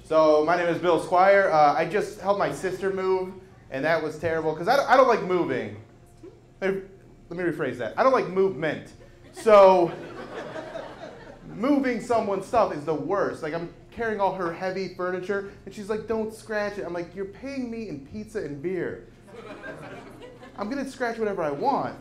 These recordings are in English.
So my name is Bill Squire. I just helped my sister move, and that was terrible because I don't like moving. Let me rephrase that. I don't like movement. So moving someone's stuff is the worst. Like I'm carrying all her heavy furniture, and she's like, "Don't scratch it." I'm like, "You're paying me in pizza and beer. I'm gonna scratch whatever I want."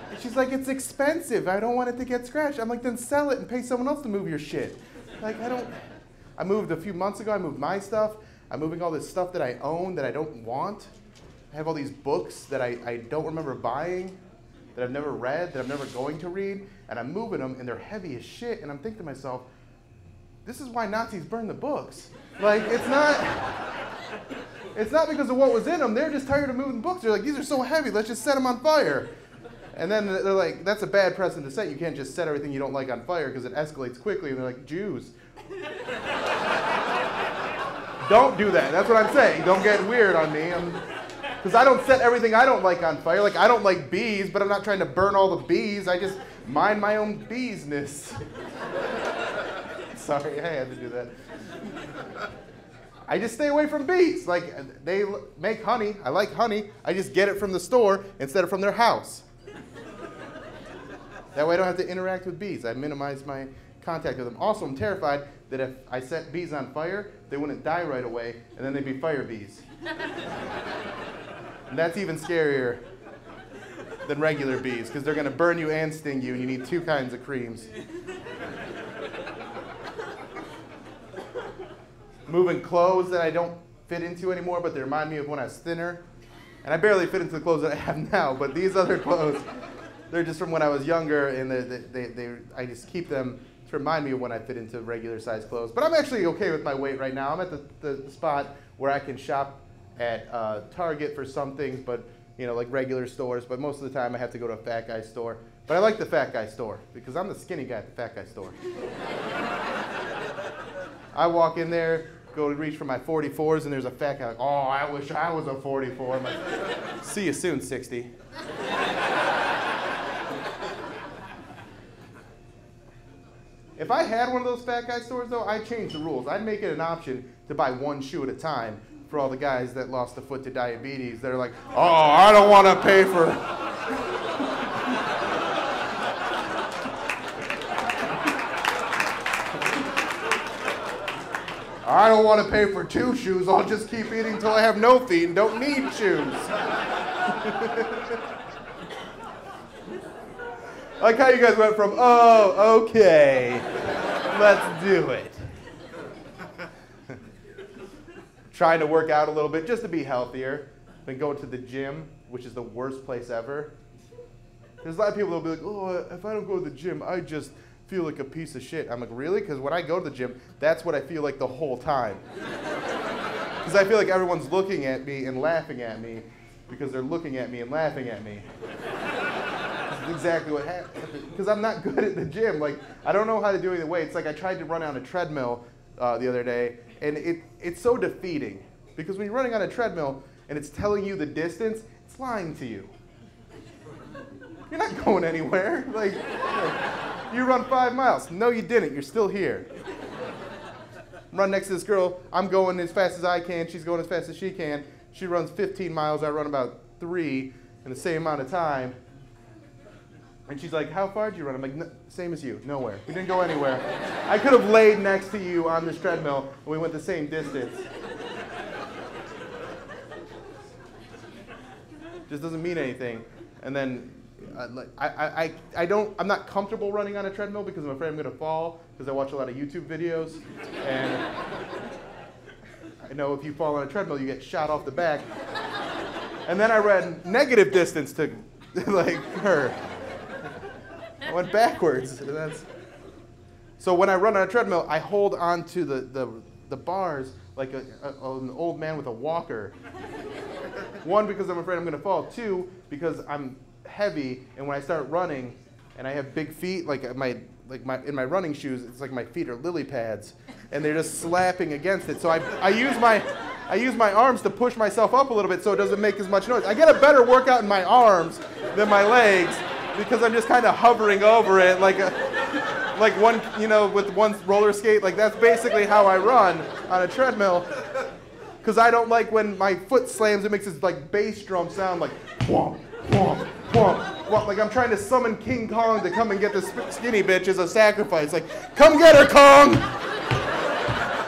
And she's like, "It's expensive. I don't want it to get scratched." I'm like, "Then sell it and pay someone else to move your shit." Like I moved a few months ago. I moved my stuff. I'm moving all this stuff that I own that I don't want. I have all these books that I don't remember buying, that I've never read, that I'm never going to read, and I'm moving them, and they're heavy as shit, and I'm thinking to myself, this is why Nazis burn the books. Like, it's not because of what was in them. They're just tired of moving books. They're like, these are so heavy, let's just set them on fire. And then they're like, that's a bad precedent to set. You can't just set everything you don't like on fire because it escalates quickly, and they're like, Jews. Don't do that. That's what I'm saying. Don't get weird on me. Because I don't set everything I don't like on fire. Like, I don't like bees, but I'm not trying to burn all the bees. I just mind my own beesness. Sorry, I had to do that. I just stay away from bees. Like, they make honey. I like honey. I just get it from the store instead of from their house. That way I don't have to interact with bees. I minimize my contact with them. Also, I'm terrified that if I set bees on fire, they wouldn't die right away, and then they'd be fire bees. And that's even scarier than regular bees, because they're going to burn you and sting you, and you need two kinds of creams. Moving clothes that I don't fit into anymore, but they remind me of when I was thinner. And I barely fit into the clothes that I have now, but these other clothes, they're just from when I was younger, and I just keep them to remind me of when I fit into regular size clothes. But I'm actually okay with my weight right now. I'm at the spot where I can shop at Target for some things, but like regular stores. But most of the time I have to go to a fat guy store. But I like the fat guy store because I'm the skinny guy at the fat guy store. I walk in there, go to reach for my 44s, and there's a fat guy like, "Oh, I wish I was a 44. I'm like, "See you soon, 60. If I had one of those fat guy stores, though, I'd change the rules. I'd make it an option to buy one shoe at a time for all the guys that lost a foot to diabetes. They're like, "Oh, I don't want to pay for..." "I don't want to pay for 2 shoes. I'll just keep eating until I have no feet and don't need shoes." I like how you guys went from, "Oh, okay, let's do it." Trying to work out a little bit just to be healthier. Been going to the gym, which is the worst place ever. There's a lot of people that'll be like, "Oh, if I don't go to the gym, I just feel like a piece of shit." I'm like, really? Because when I go to the gym, that's what I feel like the whole time. Because I feel like everyone's looking at me and laughing at me because they're looking at me and laughing at me. That's exactly what happened. Because I'm not good at the gym. Like, I don't know how to do any weights. Like, I tried to run on a treadmill the other day, and it's so defeating. Because when you're running on a treadmill and it's telling you the distance, it's lying to you. You're not going anywhere. Like you run 5 miles. No, you didn't. You're still here. Run next to this girl. I'm going as fast as I can. She's going as fast as she can. She runs 15 miles. I run about 3 in the same amount of time. And she's like, "How far did you run?" I'm like, "Same as you. Nowhere. We didn't go anywhere. I could have laid next to you on this treadmill, and we went the same distance." Just doesn't mean anything. And then I'm not comfortable running on a treadmill because I'm afraid I'm going to fall because I watch a lot of YouTube videos. And I know if you fall on a treadmill, you get shot off the back. And then I read negative distance to like her. I went backwards. So when I run on a treadmill, I hold on to the bars like an old man with a walker. 1, because I'm afraid I'm going to fall. 2, because I'm heavy, and when I start running, and I have big feet, in my running shoes, it's like my feet are lily pads, and they're just slapping against it. So I use my arms to push myself up a little bit so it doesn't make as much noise. I get a better workout in my arms than my legs because I'm just kind of hovering over it like a like one, with one roller skate. Like that's basically how I run on a treadmill. Because I don't like when my foot slams, it makes this like bass drum sound like whomp, whomp, whomp, whomp. Like I'm trying to summon King Kong to come and get this skinny bitch as a sacrifice. Like, come get her, Kong!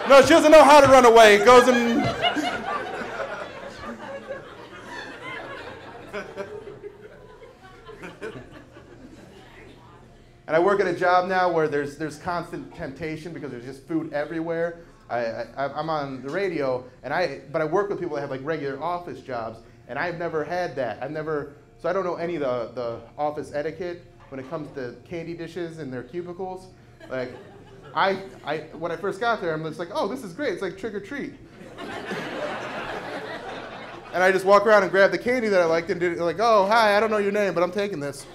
No, she doesn't know how to run away. It goes and... And I work at a job now where there's constant temptation because there's just food everywhere. I'm on the radio, but I work with people that have like regular office jobs, and I've never had that. So I don't know any of the office etiquette when it comes to candy dishes in their cubicles. Like, when I first got there, I'm just like, oh, this is great. It's like trick or treat. And I just walk around and grab the candy that I liked and did like, oh, hi, I don't know your name, but I'm taking this.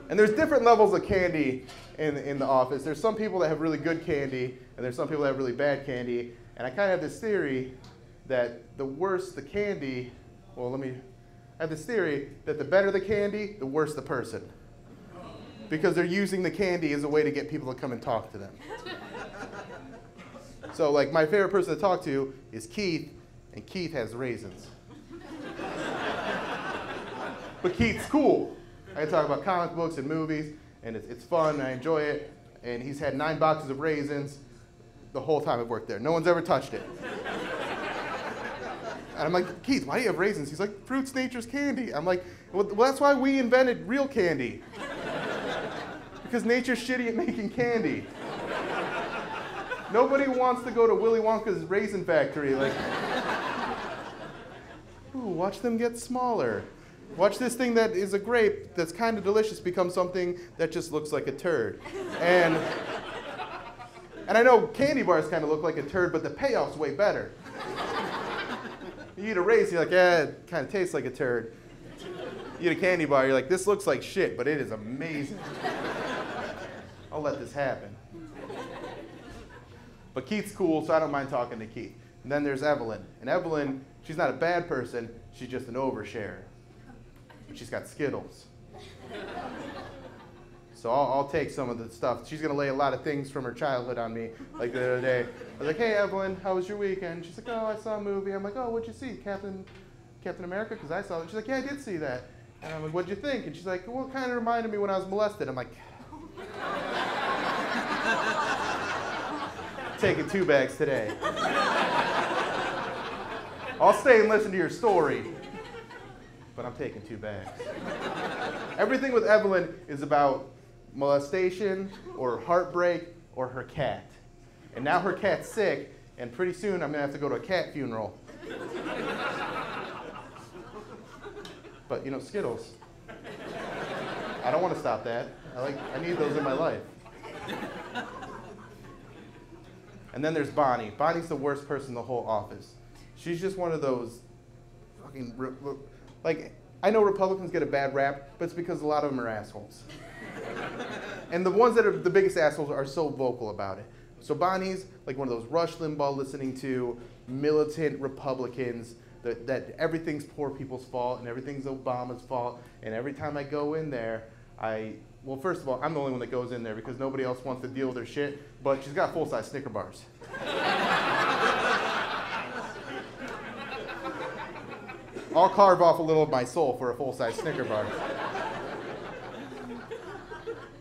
And there's different levels of candy in the office. There's some people that have really good candy, and there's some people that have really bad candy. And I kind of have this theory that the worse the candy, I have this theory that the better the candy, the worse the person. Because they're using the candy as a way to get people to come and talk to them. So like my favorite person to talk to is Keith, and Keith has raisins. But Keith's cool. I can talk about comic books and movies, and it's fun, and I enjoy it. And he's had 9 boxes of raisins the whole time I've worked there. No one's ever touched it. And I'm like, Keith, why do you have raisins? He's like, fruit's nature's candy. I'm like, well, that's why we invented real candy. Because nature's shitty at making candy. Nobody wants to go to Willy Wonka's raisin factory. Like, ooh, watch them get smaller. Watch this thing that is a grape that's kind of delicious become something that just looks like a turd. And I know candy bars kind of look like a turd, but the payoff's way better. You eat a raisin, you're like, yeah, it kind of tastes like a turd. You eat a candy bar, you're like, this looks like shit, but it is amazing. I'll let this happen. But Keith's cool, so I don't mind talking to Keith. And then there's Evelyn. And Evelyn, she's not a bad person, she's just an oversharer. She's got Skittles. So I'll take some of the stuff. She's going to lay a lot of things from her childhood on me. Like the other day, I was like, hey, Evelyn, how was your weekend? She's like, oh, I saw a movie. I'm like, oh, what'd you see? Captain America? Because I saw it. She's like, yeah, I did see that. And I'm like, what'd you think? And she's like, well, it kind of reminded me when I was molested. I'm like, taking 2 bags today. I'll stay and listen to your story, but I'm taking 2 bags. Everything with Evelyn is about molestation or heartbreak or her cat. And now her cat's sick, and pretty soon I'm gonna have to go to a cat funeral. But Skittles. I don't want to stop that. I need those in my life. And then there's Bonnie. Bonnie's the worst person in the whole office. She's just one of those fucking, I know Republicans get a bad rap, but it's because a lot of them are assholes. And the ones that are the biggest assholes are so vocal about it. So Bonnie's like one of those Rush Limbaugh listening to militant Republicans that everything's poor people's fault and everything's Obama's fault. And every time I go in there, well, first of all, I'm the only one that goes in there because nobody else wants to deal with her shit, but she's got full-size Snicker bars. I'll carve off a little of my soul for a full-size Snicker bar.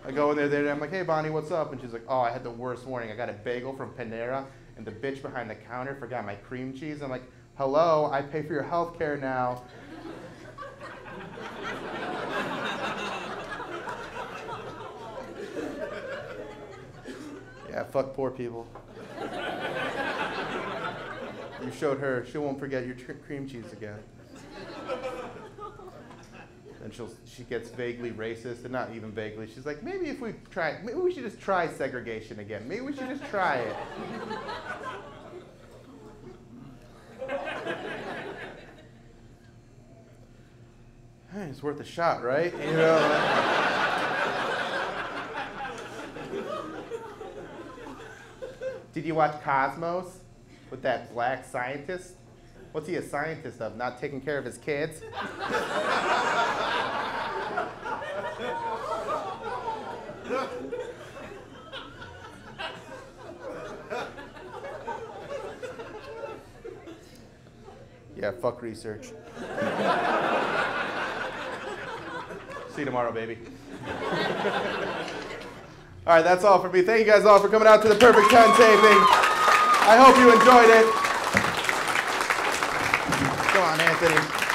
I go in there, I'm like, hey, Bonnie, what's up? And she's like, oh, I had the worst morning. I got a bagel from Panera, and the bitch behind the counter forgot my cream cheese. I'm like, hello, I pay for your health care now. Yeah, fuck poor people. You showed her, she won't forget your cream cheese again. And she gets vaguely racist, and not even vaguely. She's like, maybe we should just try segregation again. Maybe we should just try it. Hey, it's worth a shot, right? Did you watch Cosmos with that black scientist? What's he a scientist of? Not taking care of his kids? Yeah, fuck research. See you tomorrow, baby. All right, that's all for me. Thank you guys all for coming out to the Perfect 10 taping. I hope you enjoyed it. Go on, Anthony.